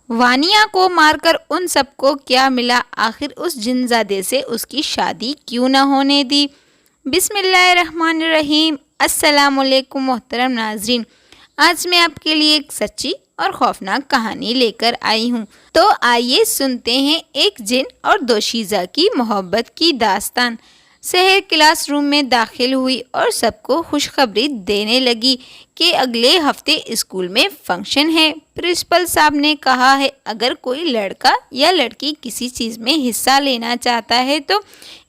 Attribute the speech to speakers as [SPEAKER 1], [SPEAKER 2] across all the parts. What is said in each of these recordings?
[SPEAKER 1] وانیا کو مار کر ان سب کو کیا ملا؟ آخر اس جنزادے سے اس کی شادی کیوں نہ ہونے دی؟ بسم اللہ الرحمن الرحیم۔ السلام علیکم محترم ناظرین، آج میں آپ کے لیے ایک سچی اور خوفناک کہانی لے کر آئی ہوں، تو آئیے سنتے ہیں ایک جن اور دوشیزہ کی محبت کی داستان۔ سحر کلاس روم میں داخل ہوئی اور سب کو خوشخبری دینے لگی کہ اگلے ہفتے اسکول میں فنکشن ہے۔ پرنسپل صاحب نے کہا ہے اگر کوئی لڑکا یا لڑکی کسی چیز میں حصہ لینا چاہتا ہے تو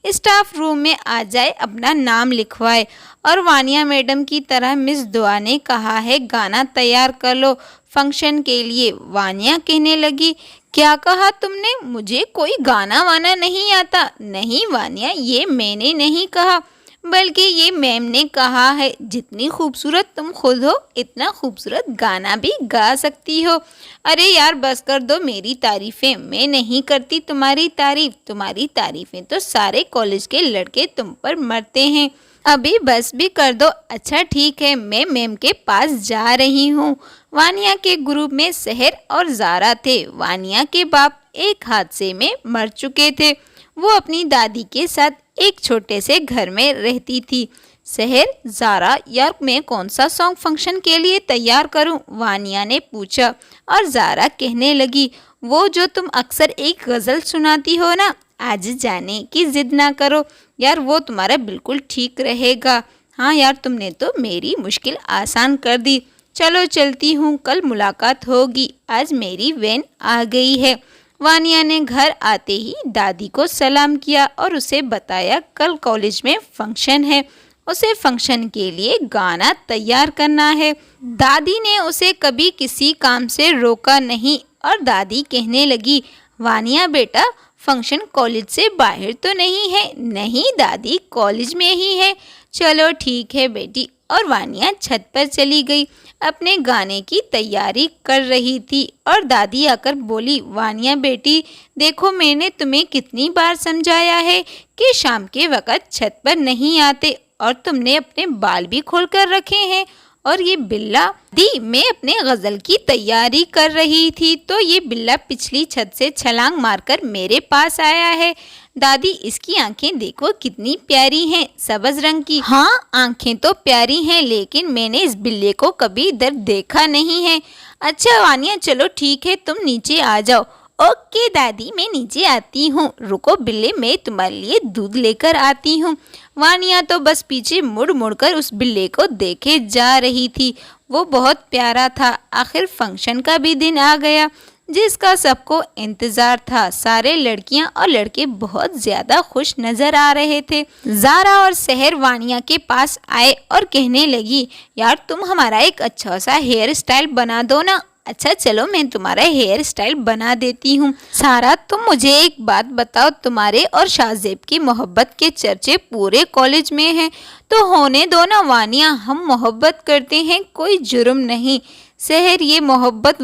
[SPEAKER 1] اسٹاف روم میں آ جائے، اپنا نام لکھوائے۔ اور وانیا میڈم کی طرح مس دعا نے کہا ہے گانا تیار کر لو فنکشن کے لیے۔ وانیا کہنے لگی کیا کہا تم نے؟ مجھے کوئی گانا وانا نہیں آتا۔ نہیں وانیا، یہ میں نے نہیں کہا بلکہ یہ میم نے کہا ہے، جتنی خوبصورت تم خود ہو اتنا خوبصورت گانا بھی گا سکتی ہو۔ ارے یار بس کر دو میری تعریفیں، میں نہیں کرتی تمہاری تعریف، تمہاری تعریفیں تو سارے کالج کے لڑکے تم پر مرتے ہیں، ابھی بس بھی کر دو۔ اچھا ٹھیک ہے، میں میم کے پاس جا رہی ہوں۔ وانیا کے گروپ میں سحر اور زارا تھے۔ وانیا کے باپ ایک حادثے میں مر چکے تھے، وہ اپنی دادی کے ساتھ ایک چھوٹے سے گھر میں رہتی تھی۔ سحر، زارا، یار میں کون سا سانگ فنکشن کے لیے تیار کروں؟ وانیا نے پوچھا، اور زارا کہنے لگی وہ جو تم اکثر ایک غزل سناتی ہو نا، آج جانے کی ضد نہ کرو یار، وہ تمہارا بالکل ٹھیک رہے گا۔ ہاں یار تم نے تو میری مشکل آسان کر دی، چلو چلتی ہوں، کل ملاقات ہوگی، آج میری وین آ گئی ہے۔ وانیا نے گھر آتے ہی دادی کو سلام کیا اور اسے بتایا کل کالج میں فنکشن ہے، اسے فنکشن کے لیے گانا تیار کرنا ہے۔ دادی نے اسے کبھی کسی کام سے روکا نہیں اور دادی کہنے لگی وانیا بیٹا، فنکشن کالج سے باہر تو نہیں ہے؟ نہیں دادی، کالج میں ہی ہے۔ چلو ٹھیک ہے بیٹی۔ اور وانیا چھت پر چلی گئی، اپنے گانے کی تیاری کر رہی تھی اور دادی آ کر بولی وانیا بیٹی دیکھو، میں نے تمہیں کتنی بار سمجھایا ہے کہ شام کے وقت چھت پر نہیں آتے، اور تم نے اپنے بال بھی کھول کر رکھے ہیں۔ اور یہ بلا دی، میں اپنے غزل کی تیاری کر رہی تھی تو یہ بلا پچھلی چھت سے چھلانگ مار کر میرے پاس آیا ہے۔ دادی اس کی آنکھیں دیکھو کتنی پیاری ہیں، سبز رنگ کی۔ ہاں آنکھیں تو پیاری ہیں، لیکن میں نے اس بلے کو کبھی ادھر دیکھا نہیں ہے۔ اچھا وانیا چلو ٹھیک ہے، تم نیچے آ جاؤ۔ اوکے دادی میں نیچے آتی ہوں، رکو بلے میں تمہارے لیے دودھ لے کر آتی ہوں۔ وانیا تو بس پیچھے مڑ مڑ کر اس بلے کو دیکھے جا رہی تھی، وہ بہت پیارا تھا۔ آخر فنکشن کا بھی دن آ گیا جس کا سب کو انتظار تھا۔ سارے لڑکیاں اور لڑکے بہت زیادہ خوش نظر آ رہے تھے۔ زارا اور سحر وانیا کے پاس آئے اور کہنے لگی یار تم ہمارا ایک اچھا سا ہیئر اسٹائل بنا دو نا۔ اچھا چلو میں تمہارا ہیئر اسٹائل بنا دیتی ہوں۔ سارا تم مجھے ایک بات بتاؤ، تمہارے اور شاہ زیب کی محبت کے چرچے پورے کالج میں ہیں، تو ہونے دو نا وانیا، ہم محبت کرتے ہیں، کوئی جرم نہیں۔ سحر، یہ محبت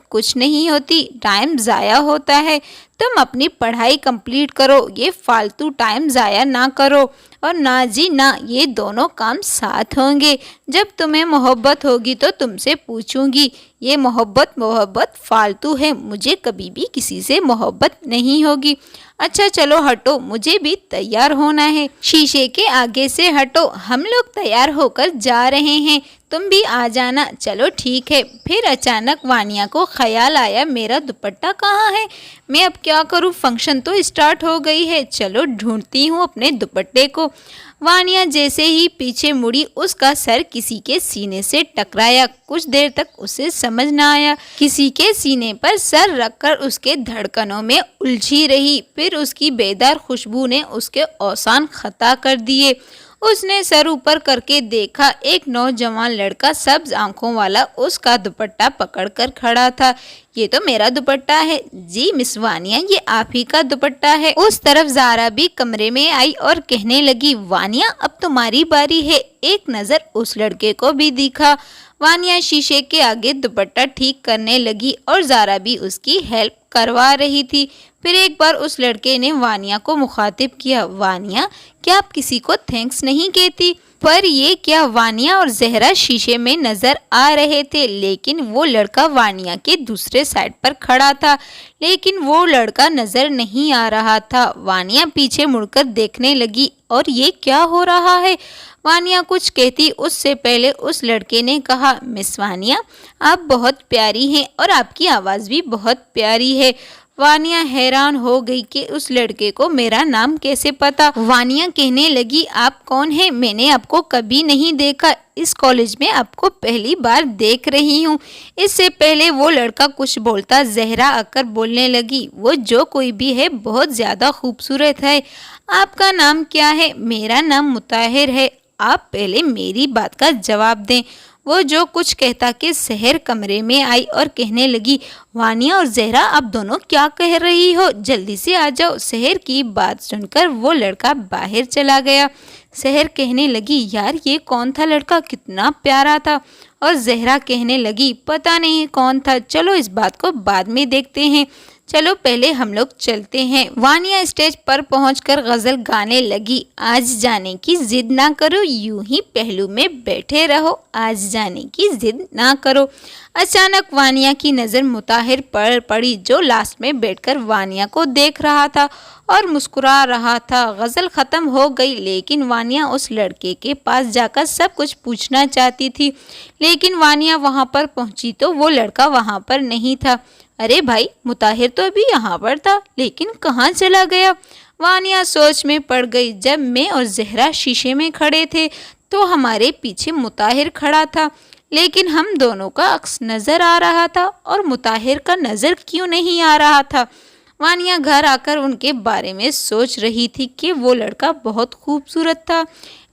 [SPEAKER 1] کچھ نہیں ہوتی، ٹائم ضائع ہوتا ہے، تم اپنی پڑھائی کمپلیٹ کرو، یہ فالتو ٹائم ضائع نہ کرو۔ اور نہ جی نہ، یہ دونوں کام ساتھ ہوں گے، جب تمہیں محبت ہوگی تو تم سے پوچھوں گی، یہ محبت فالتو ہے، مجھے کبھی بھی کسی سے محبت نہیں ہوگی۔ اچھا چلو ہٹو، مجھے بھی تیار ہونا ہے، شیشے کے آگے سے ہٹو، ہم لوگ تیار ہو کر جا رہے ہیں، تم بھی آ جانا۔ چلو ٹھیک ہے۔ پھر اچانک وانیا کو خیال آیا میرا دوپٹہ کہاں ہے؟ میں اب کیا کروں، فنکشن تو اسٹارٹ ہو گئی ہے، چلو ڈھونڈتی ہوں اپنے دوپٹے کو۔ وانیا جیسے ہی پیچھے مڑی اس کا سر کسی کے سینے سے ٹکرایا، کچھ دیر تک اسے سمجھ نہ آیا، کسی کے سینے پر سر رکھ کر اس کے دھڑکنوں میں الجھی رہی، پھر اس کی بیدار خوشبو نے اس کے اوسان خطا کر دیے۔ اس نے سر اوپر کر کے دیکھا، ایک نوجوان لڑکا سبز آنکھوں والا اس کا دوپٹہ پکڑ کر کھڑا تھا۔ یہ تو میرا دوپٹہ ہے جی مس وانیا، یہ آپ ہی کا دوپٹہ ہے۔ اس طرف زارا بھی کمرے میں آئی اور کہنے لگی وانیا اب تمہاری باری ہے۔ ایک نظر اس لڑکے کو بھی دکھا۔ وانیا شیشے کے آگے دوپٹہ ٹھیک کرنے لگی اور زارا بھی اس کی ہیلپ کروا رہی تھی۔ پھر ایک بار اس لڑکے نے وانیہ کو مخاطب کیا، وانیہ کیا آپ کسی کو تھینکس نہیں کہتی؟ پر یہ کیا وانیہ اور زہرا شیشے میں نظر آ رہے تھے، لیکن وہ لڑکا وانیہ کے دوسرے سائڈ پر کھڑا تھا، لیکن وہ لڑکا نظر نہیں آ رہا تھا۔ وانیہ پیچھے مڑ کر دیکھنے لگی، اور یہ کیا ہو رہا ہے؟ وانیہ کچھ کہتی اس سے پہلے اس لڑکے نے کہا، مس وانیہ آپ بہت پیاری ہیں اور آپ کی آواز بھی بہت پیاری ہے۔ وانیہ حیران ہو گئی کہ اس لڑکے کو میرا نام کیسے پتا۔ وانیہ کہنے لگی، آپ کون ہیں؟ میں نے آپ کو کبھی نہیں دیکھا، اس کالج میں آپ کو پہلی بار دیکھ رہی ہوں۔ اس سے پہلے وہ لڑکا کچھ بولتا، زہرا آ کر بولنے لگی، وہ جو کوئی بھی ہے بہت زیادہ خوبصورت ہے۔ آپ کا نام کیا ہے؟ میرا نام مطہر ہے۔ آپ پہلے میری بات کا جواب دیں۔ وہ جو کچھ کہتا کہ سحر کمرے میں آئی اور کہنے لگی، وانیہ اور زہرا آپ دونوں کیا کہہ رہی ہو؟ جلدی سے آ جاؤ۔ سحر کی بات سن کر وہ لڑکا باہر چلا گیا۔ سحر کہنے لگی، یار یہ کون تھا لڑکا؟ کتنا پیارا تھا۔ اور زہرا کہنے لگی، پتہ نہیں کون تھا، چلو اس بات کو بعد میں دیکھتے ہیں، چلو پہلے ہم لوگ چلتے ہیں۔ وانیہ اسٹیج پر پہنچ کر غزل گانے لگی، آج جانے کی ضد نہ کرو، یوں ہی پہلو میں بیٹھے رہو، آج جانے کی ضد نہ کرو۔ اچانک وانیہ کی نظر مطہر پر پڑی، جو لاسٹ میں بیٹھ کر وانیہ کو دیکھ رہا تھا اور مسکرا رہا تھا۔ غزل ختم ہو گئی، لیکن وانیہ اس لڑکے کے پاس جا کر سب کچھ پوچھنا چاہتی تھی، لیکن وانیہ وہاں پر پہنچی تو وہ لڑکا وہاں پر نہیں تھا۔ ارے بھائی، مطہر تو ابھی یہاں پر تھا، لیکن کہاں چلا گیا؟ وانیہ سوچ میں پڑ گئی۔ جب میں اور زہرا شیشے میں کھڑے تھے تو ہمارے پیچھے مطہر کھڑا تھا، لیکن ہم دونوں کا عکس نظر آ رہا تھا اور مطہر کا نظر کیوں نہیں آ رہا تھا؟ وانیہ گھر آ کر ان کے بارے میں سوچ رہی تھی کہ وہ لڑکا بہت خوبصورت تھا،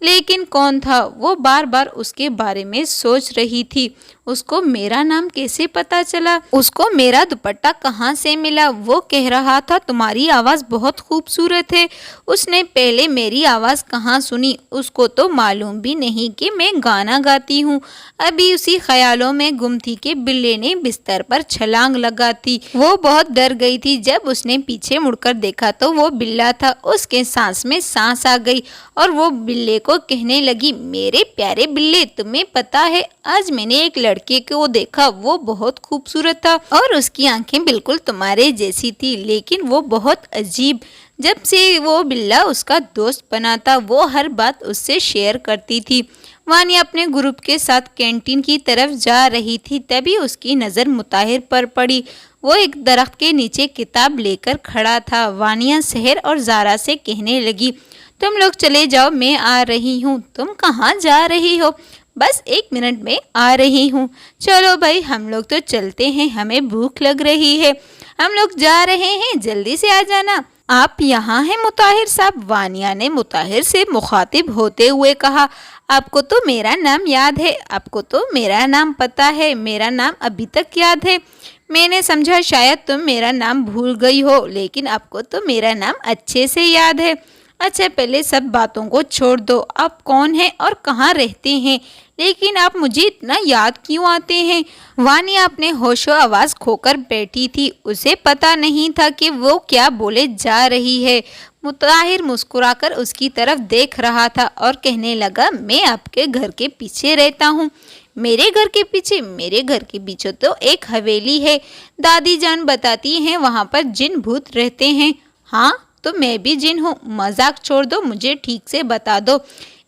[SPEAKER 1] لیکن کون تھا؟ وہ بار بار اس کے بارے میں سوچ رہی تھی۔ اس کو میرا نام کیسے پتا چلا؟ اس کو میرا دوپٹہ کہاں سے ملا؟ وہ کہہ رہا تھا تمہاری آواز بہت خوبصورت ہے۔ اس نے پہلے میری آواز کہاں سنی؟ اس کو تو معلوم بھی نہیں کہ میں گانا گاتی ہوں۔ ابھی اسی خیالوں میں گم تھی کہ بلے نے بستر پر چھلانگ لگا تھی۔ وہ بہت ڈر گئی تھی۔ جب اس نے پیچھے مڑ کر دیکھا تو وہ بلا تھا۔ اس کے سانس میں سانس آ گئی اور وہ بلے کو کہنے لگی، میرے پیارے بلے، تمہیں پتا ہے آج میں نے ایک لڑکے کو دیکھا، وہ بہت خوبصورت تھا اور اس کی آنکھیں بالکل تمہارے جیسی تھی، لیکن وہ بہت عجیب۔ جب سے وہ بلا اس کا دوست بنا تھا، وہ ہر بات اس سے شیئر کرتی تھی۔ وانیہ اپنے گروپ کے ساتھ کینٹین کی طرف جا رہی تھی، تبھی اس کی نظر مطہر پر پڑی۔ وہ ایک درخت کے نیچے کتاب لے کر کھڑا تھا۔ وانیہ سحر اور زارا سے کہنے لگی، تم لوگ چلے جاؤ، میں آ رہی ہوں۔ تم کہاں جا رہی ہو؟ بس 1 منٹ میں آ رہی ہوں۔ چلو بھائی، ہم لوگ تو چلتے ہیں، ہمیں بھوک لگ رہی ہے، ہم لوگ جا رہے ہیں، جلدی سے آ جانا۔ آپ یہاں ہیں مطہر صاحب؟ وانیہ نے مطہر سے مخاطب ہوتے ہوئے کہا، آپ کو تو میرا نام یاد ہے، آپ کو تو میرا نام پتا ہے، میرا نام ابھی تک یاد ہے۔ میں نے سمجھا شاید تم میرا نام بھول گئی ہو، لیکن آپ کو تو میرا نام اچھے سے یاد ہے۔ اچھا پہلے سب باتوں کو چھوڑ دو، آپ کون ہیں اور کہاں رہتے ہیں؟ لیکن آپ مجھے اتنا یاد کیوں آتے ہیں؟ وانیہ اپنے ہوش و آواز کھو کر بیٹھی تھی، اسے پتا نہیں تھا کہ وہ کیا بولے جا رہی ہے۔ مطہر مسکرا کر اس کی طرف دیکھ رہا تھا اور کہنے لگا، میں آپ کے گھر کے پیچھے رہتا ہوں۔ میرے گھر کے پیچھے؟ میرے گھر کے پیچھے تو ایک حویلی ہے، دادی جان بتاتی ہیں وہاں پر جن بھوت رہتے ہیں۔ ہاں تو میں بھی جن ہوں؟ مذاق چھوڑ دو، مجھے ٹھیک سے بتا دو۔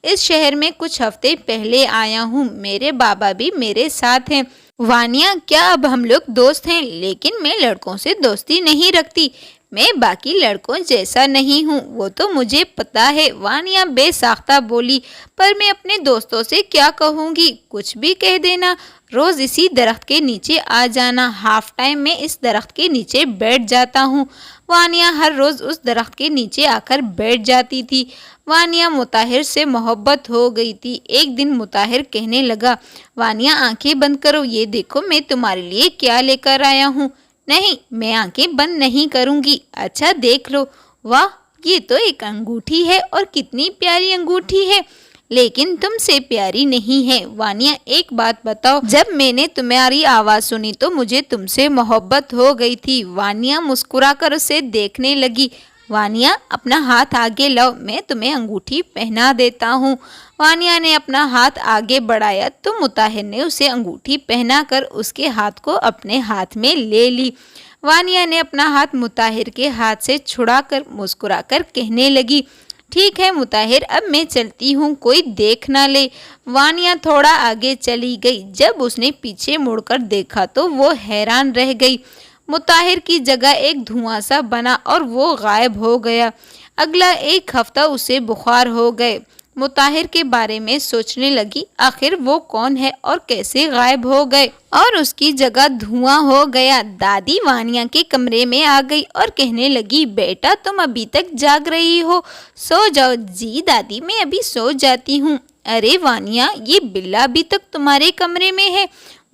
[SPEAKER 1] اس شہر میں کچھ ہفتے پہلے آیا ہوں، میرے بابا بھی میرے ساتھ ہیں۔ وانیہ، کیا اب ہم لوگ دوست ہیں؟ لیکن میں لڑکوں سے دوستی نہیں رکھتی، میں باقی لڑکوں جیسا نہیں ہوں، وہ تو مجھے پتا ہے۔ وانیہ بے ساختہ بولی، پر میں اپنے دوستوں سے کیا کہوں گی؟ کچھ بھی کہہ دینا، روز اسی درخت کے نیچے آ جانا، ہاف ٹائم میں اس درخت کے نیچے بیٹھ جاتا ہوں۔ وانیہ ہر روز اس درخت کے نیچے آ کر بیٹھ جاتی تھی۔ وانیہ مطہر سے محبت ہو گئی تھی۔ ایک دن مطہر کہنے لگا، وانیہ آنکھیں بند کرو، یہ دیکھو میں تمہارے لیے کیا لے کر آیا ہوں۔ نہیں، میں آنکھیں بند نہیں کروں گی۔ اچھا دیکھ لو۔ واہ، یہ تو ایک انگوٹھی ہے اور کتنی پیاری انگوٹھی ہے، لیکن تم سے پیاری نہیں ہے۔ وانیہ ایک بات بتاؤ، جب میں نے تمہاری آواز سنی تو مجھے تم سے محبت ہو گئی تھی۔ وانیہ مسکرا کر اسے دیکھنے لگی۔ وانیہ اپنا ہاتھ آگے لاؤ، میں تمہیں انگوٹھی پہنا دیتا ہوں۔ وانیہ نے اپنا ہاتھ آگے بڑھایا تو مطہر نے اسے انگوٹھی پہنا کر اس کے ہاتھ کو اپنے ہاتھ میں لے لی۔ وانیہ نے اپنا ہاتھ مطہر کے ہاتھ سے چھڑا کر مسکرا کر کہنے لگی، ٹھیک ہے مطہر، اب میں چلتی ہوں، کوئی دیکھ نہ لے۔ وانیہ تھوڑا آگے چلی گئی۔ جب اس نے پیچھے مڑ کر دیکھا تو وہ حیران رہ گئی۔ مطہر کی جگہ ایک دھواں سا بنا اور وہ غائب ہو گیا۔ اگلا ایک ہفتہ اسے بخار ہو گئے۔ مطہر کے بارے میں سوچنے لگی، آخر وہ کون ہے اور کیسے غائب ہو گئے اور اس کی جگہ دھواں ہو گیا۔ دادی وانیہ کے کمرے میں آ گئی اور کہنے لگی، بیٹا تم ابھی تک جاگ رہی ہو، سو جاؤ۔ جی دادی میں ابھی سو جاتی ہوں۔ ارے وانیہ، یہ بلا ابھی تک تمہارے کمرے میں ہے؟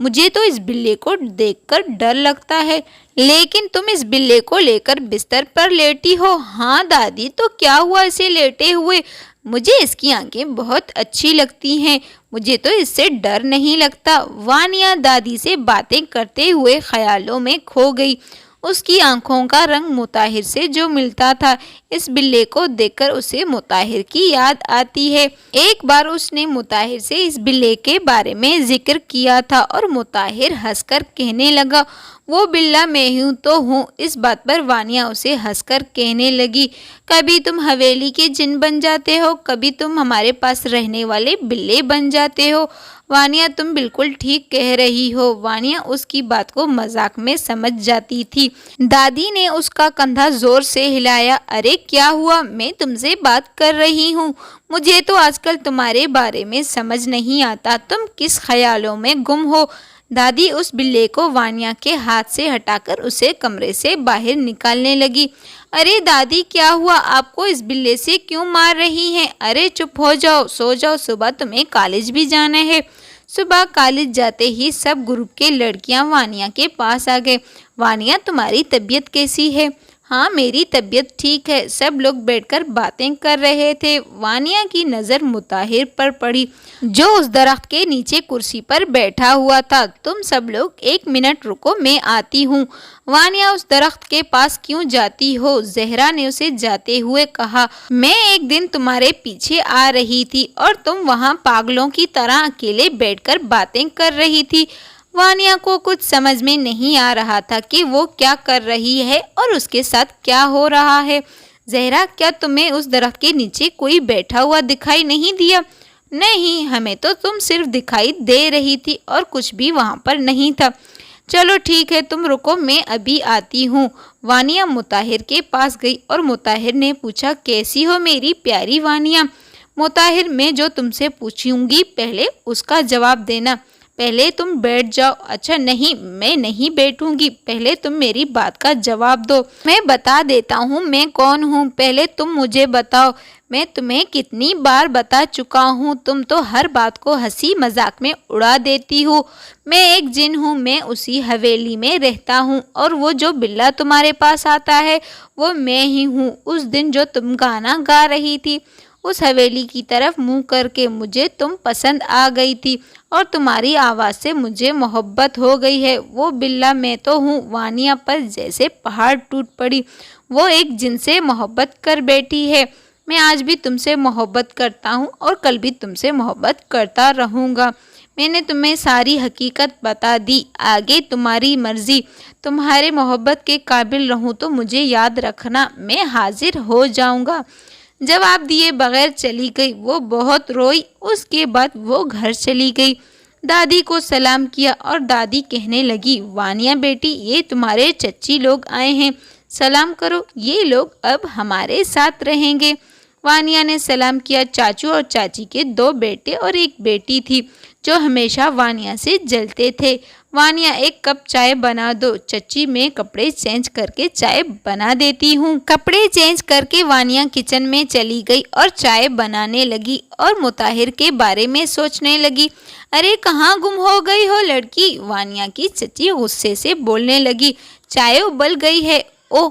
[SPEAKER 1] مجھے تو اس بلے کو دیکھ کر ڈر لگتا ہے، لیکن تم اس بلے کو لے کر بستر پر لیٹی ہو۔ ہاں دادی، تو کیا ہوا اسے لیٹے ہوئے؟ مجھے اس کی آنکھیں بہت اچھی لگتی ہیں، مجھے تو اس سے ڈر نہیں لگتا۔ وانیہ دادی سے باتیں کرتے ہوئے خیالوں میں کھو گئی۔ اس کی آنکھوں کا رنگ مطہر سے جو ملتا تھا، اس بلے کو دیکھ کر اسے مطہر کی یاد آتی ہے۔ ایک بار اس نے مطہر سے اس بلے کے بارے میں ذکر کیا تھا اور مطہر ہنس کر کہنے لگا، وہ بلا میں ہوں تو ہوں۔ اس بات پر وانیہ اسے ہنس کر کہنے لگی، کبھی تم حویلی کے جن بن جاتے ہو، کبھی تم ہمارے پاس رہنے والے بلے بن جاتے ہو۔ وانیہ تم بالکل ٹھیک کہہ رہی ہو۔ وانیہ اس کی بات کو مذاق میں سمجھ جاتی تھی۔ دادی نے اس کا کندھا زور سے ہلایا۔ ارے کیا ہوا؟ میں تم سے بات کر رہی ہوں۔ مجھے تو آج کل تمہارے بارے میں سمجھ نہیں آتا، تم کس خیالوں میں گم ہو۔ دادی اس بلے کو وانیہ کے ہاتھ سے ہٹا کر اسے کمرے سے باہر نکالنے لگی۔ ارے دادی کیا ہوا؟ آپ کو اس بلے سے کیوں مار رہی ہیں؟ ارے چپ ہو جاؤ، سو جاؤ، صبح تمہیں کالج بھی جانا ہے۔ صبح کالج جاتے ہی سب گروپ کے لڑکیاں وانیہ کے پاس آ گئے۔ وانیہ تمہاری طبیعت کیسی ہے؟ ہاں میری طبیعت ٹھیک ہے۔ سب لوگ بیٹھ کر باتیں کر رہے تھے۔ وانیہ کی نظر مطہر پر پڑی جو اس درخت کے نیچے کرسی پر بیٹھا ہوا تھا۔ تم سب لوگ ایک منٹ رکو، میں آتی ہوں۔ وانیہ اس درخت کے پاس کیوں جاتی ہو؟ زہرا نے اسے جاتے ہوئے کہا، میں ایک دن تمہارے پیچھے آ رہی تھی اور تم وہاں پاگلوں کی طرح اکیلے بیٹھ کر باتیں کر رہی تھی۔ وانیہ کو کچھ سمجھ میں نہیں آ رہا تھا کہ وہ کیا کر رہی ہے اور اس کے ساتھ کیا ہو رہا ہے۔ زہرا، کیا تمہیں اس درخت کے نیچے کوئی بیٹھا ہوا دکھائی نہیں دیا؟ نہیں، ہمیں تو تم صرف دکھائی دے رہی تھی اور کچھ بھی وہاں پر نہیں تھا۔ چلو ٹھیک ہے، تم رکو، میں ابھی آتی ہوں۔ وانیہ مطہر کے پاس گئی اور مطہر نے پوچھا، کیسی ہو میری پیاری وانیہ؟ مطہر، میں جو تم سے پوچھوں گی پہلے اس کا جواب دینا۔ پہلے تم بیٹھ جاؤ۔ اچھا نہیں، میں نہیں بیٹھوں گی، پہلے تم میری بات کا جواب دو۔ میں بتا دیتا ہوں میں کون ہوں، پہلے تم مجھے بتاؤ۔ میں تمہیں کتنی بار بتا چکا ہوں، تم تو ہر بات کو ہنسی مذاق میں اڑا دیتی ہو۔ میں ایک جن ہوں، میں اسی حویلی میں رہتا ہوں اور وہ جو بلا تمہارے پاس آتا ہے وہ میں ہی ہوں۔ اس دن جو تم گانا گا رہی تھی، اس حویلی کی طرف منہ کر کے مجھے تم پسند آ گئی تھی اور تمہاری آواز سے مجھے محبت ہو گئی ہے۔ وہ بلا میں تو ہوں۔ وانیہ پر جیسے پہاڑ ٹوٹ پڑی۔ وہ ایک جن سے محبت کر بیٹھی ہے۔ میں آج بھی تم سے محبت کرتا ہوں اور کل بھی تم سے محبت کرتا رہوں گا۔ میں نے تمہیں ساری حقیقت بتا دی، آگے تمہاری مرضی۔ تمہارے محبت کے قابل رہوں تو مجھے یاد رکھنا، میں حاضر ہو جاؤں گا۔ جواب دیے بغیر چلی گئی۔ وہ بہت روئی، اس کے بعد وہ گھر چلی گئی۔ دادی کو سلام کیا اور دادی کہنے لگی، وانیہ بیٹی، یہ تمہارے چچی لوگ آئے ہیں، سلام کرو، یہ لوگ اب ہمارے ساتھ رہیں گے۔ وانیہ نے سلام کیا۔ چاچو اور چاچی کے 2 بیٹے اور ایک بیٹی تھی جو ہمیشہ وانیہ سے جلتے تھے۔ وانیہ، ایک کپ چائے بنا دو۔ چچی، میں کپڑے چینج کر کے چائے بنا دیتی ہوں۔ کپڑے چینج کر کے وانیہ کچن میں چلی گئی اور چائے بنانے لگی اور مطہر کے بارے میں سوچنے لگی۔ ارے کہاں گم ہو گئی ہو لڑکی؟ وانیہ کی چچی غصے سے بولنے لگی، چائے ابل گئی ہے۔ اوہ،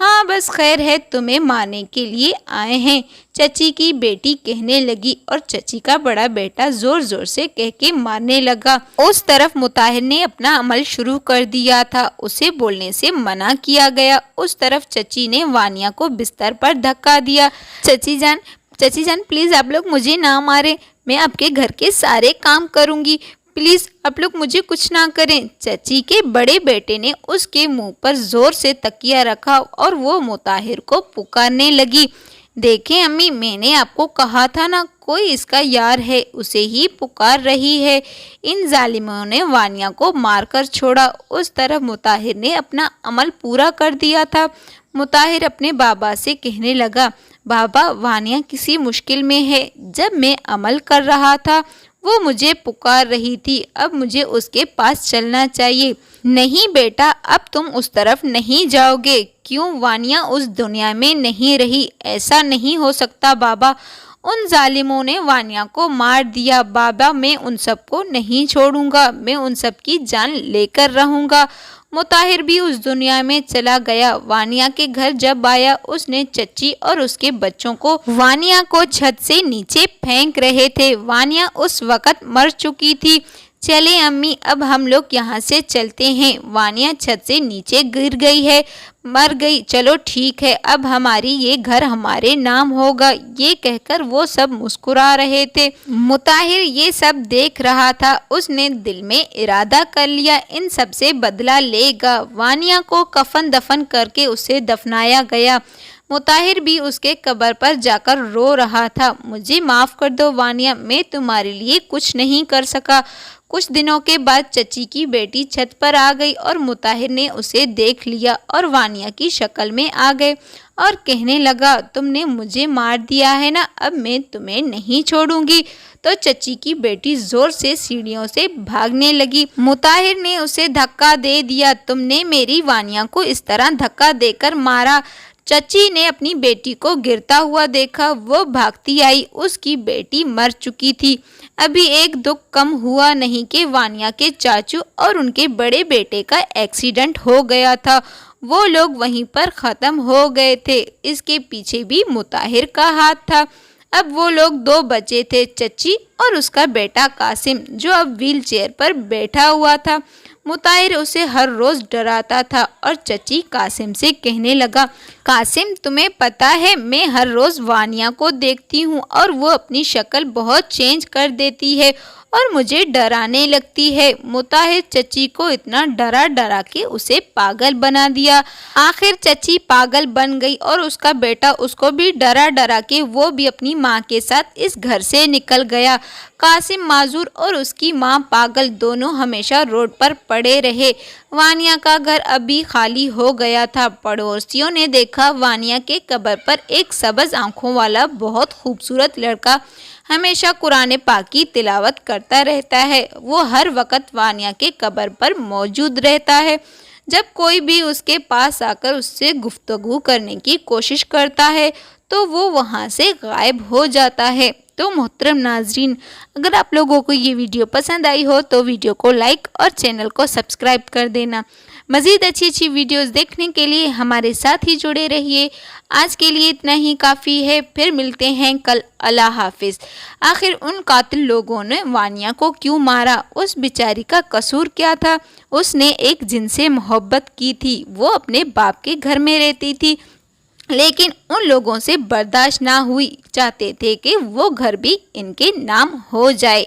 [SPEAKER 1] ہاں بس خیر ہے، تمہیں مارنے کے لیے آئے ہیں، چچی کی بیٹی کہنے لگی اور چچی کا بڑا بیٹا زور زور سے کہہ کے مارنے لگا۔ اس طرف مطاہر نے اپنا عمل شروع کر دیا تھا، اسے بولنے سے منع کیا گیا۔ اس طرف چچی نے وانیہ کو بستر پر دھکا دیا۔ چچی جان پلیز آپ لوگ مجھے نہ ماریں، میں آپ کے گھر کے سارے کام کروں گی، پلیز آپ لوگ مجھے کچھ نہ کریں۔ چچی کے بڑے بیٹے نے اس کے منہ پر زور سے تکیہ رکھا اور وہ مطاہر کو پکارنے لگی، دیکھیں امی، میں نے آپ کو کہا تھا نا، کوئی اس کا یار ہے، اسے ہی پکار رہی ہے۔ ان ظالموں نے وانیہ کو مار کر چھوڑا۔ اس طرف مطاہر نے اپنا عمل پورا کر دیا تھا۔ مطاہر اپنے بابا سے کہنے لگا، بابا وانیہ کسی مشکل میں ہے، جب میں عمل کر رہا تھا وہ مجھے پکار رہی تھی، اب مجھے اس کے پاس چلنا چاہیے۔ نہیں بیٹا، اب تم اس طرف نہیں جاؤ گے، کیوں وانیہ اس دنیا میں نہیں رہی؟ ایسا نہیں ہو سکتا بابا، ان ظالموں نے وانیہ کو مار دیا، بابا میں ان سب کو نہیں چھوڑوں گا، میں ان سب کی جان لے کر رہوں گا۔ مطاہر بھی اس دنیا میں چلا گیا۔ وانیہ کے گھر جب آیا، اس نے چچی اور اس کے بچوں کو وانیہ کو چھت سے نیچے پھینک رہے تھے۔ وانیہ اس وقت مر چکی تھی۔ چلیں امی، اب ہم لوگ یہاں سے چلتے ہیں، وانیہ چھت سے نیچے گر گئی ہے، مر گئی، چلو ٹھیک ہے، اب ہماری یہ گھر ہمارے نام ہوگا، یہ کہہ کر وہ سب مسکرا رہے تھے۔ مطاہر یہ سب دیکھ رہا تھا، اس نے دل میں ارادہ کر لیا ان سب سے بدلہ لے گا۔ وانیہ کو کفن دفن کر کے اسے دفنایا گیا۔ مطاہر بھی اس کے قبر پر جا کر رو رہا تھا، مجھے معاف کر دو وانیہ، میں تمہارے لیے کچھ نہیں کر سکا۔ کچھ دنوں کے بعد چچی کی بیٹی چھت پر آ گئی اور مطاہر نے اسے دیکھ لیا اور وانیہ کی شکل میں آ گئے اور کہنے لگا، تم نے مجھے مار دیا ہے نا، اب میں تمہیں نہیں چھوڑوں گی۔ تو چچی کی بیٹی زور سے سیڑھیوں سے بھاگنے لگی۔ مطاہر نے اسے دھکا دے دیا، تم نے میری وانیہ کو اس طرح دھکا دے کر مارا۔ چچی نے اپنی بیٹی کو گرتا ہوا دیکھا، وہ بھاگتی آئی، اس کی بیٹی مر چکی تھی۔ ابھی ایک دکھ کم ہوا نہیں کہ وانیہ کے چاچو اور ان کے بڑے بیٹے کا ایکسیڈنٹ ہو گیا تھا، وہ لوگ وہیں پر ختم ہو گئے تھے۔ اس کے پیچھے بھی مطاہر کا ہاتھ تھا۔ اب وہ لوگ دو بچے تھے، چچی اور اس کا بیٹا قاسم، جو اب ویل چیئر پر بیٹھا ہوا تھا۔ مطاہر اسے ہر روز ڈراتا تھا اور چچی قاسم سے کہنے لگا، قاسم تمہیں پتہ ہے میں ہر روز وانیہ کو دیکھتی ہوں اور وہ اپنی شکل بہت چینج کر دیتی ہے اور مجھے ڈرانے لگتی ہے۔ مطاہر چچی کو اتنا ڈرا ڈرا کے اسے پاگل بنا دیا۔ آخر چچی پاگل بن گئی اور اس کا بیٹا اس کو بھی ڈرا ڈرا کے وہ بھی اپنی ماں کے ساتھ اس گھر سے نکل گیا۔ قاسم معذور اور اس کی ماں پاگل دونوں ہمیشہ روڈ پر پڑے رہے۔ وانیہ کا گھر ابھی خالی ہو گیا تھا۔ پڑوسیوں نے دیکھا وانیہ کے قبر پر ایک سبز آنکھوں والا بہت خوبصورت لڑکا ہمیشہ قرآن پاک کی تلاوت کرتا رہتا ہے، وہ ہر وقت وانیہ کے قبر پر موجود رہتا ہے۔ جب کوئی بھی اس کے پاس آ کر اس سے گفتگو کرنے کی کوشش کرتا ہے تو وہ وہاں سے غائب ہو جاتا ہے۔ تو محترم ناظرین، اگر آپ لوگوں کو یہ ویڈیو پسند آئی ہو تو ویڈیو کو لائک اور چینل کو سبسکرائب کر دینا۔ مزید اچھی ویڈیوز دیکھنے کے لیے ہمارے ساتھ ہی جڑے رہیے۔ آج کے لیے اتنا ہی کافی ہے، پھر ملتے ہیں کل۔ اللہ حافظ۔ آخر ان قاتل لوگوں نے وانیہ کو کیوں مارا؟ اس بیچاری کا قصور کیا تھا؟ اس نے ایک جن سے محبت کی تھی، وہ اپنے باپ کے گھر میں رہتی تھی، لیکن ان لوگوں سے برداشت نہ ہوئی، چاہتے تھے کہ وہ گھر بھی ان کے نام ہو جائے۔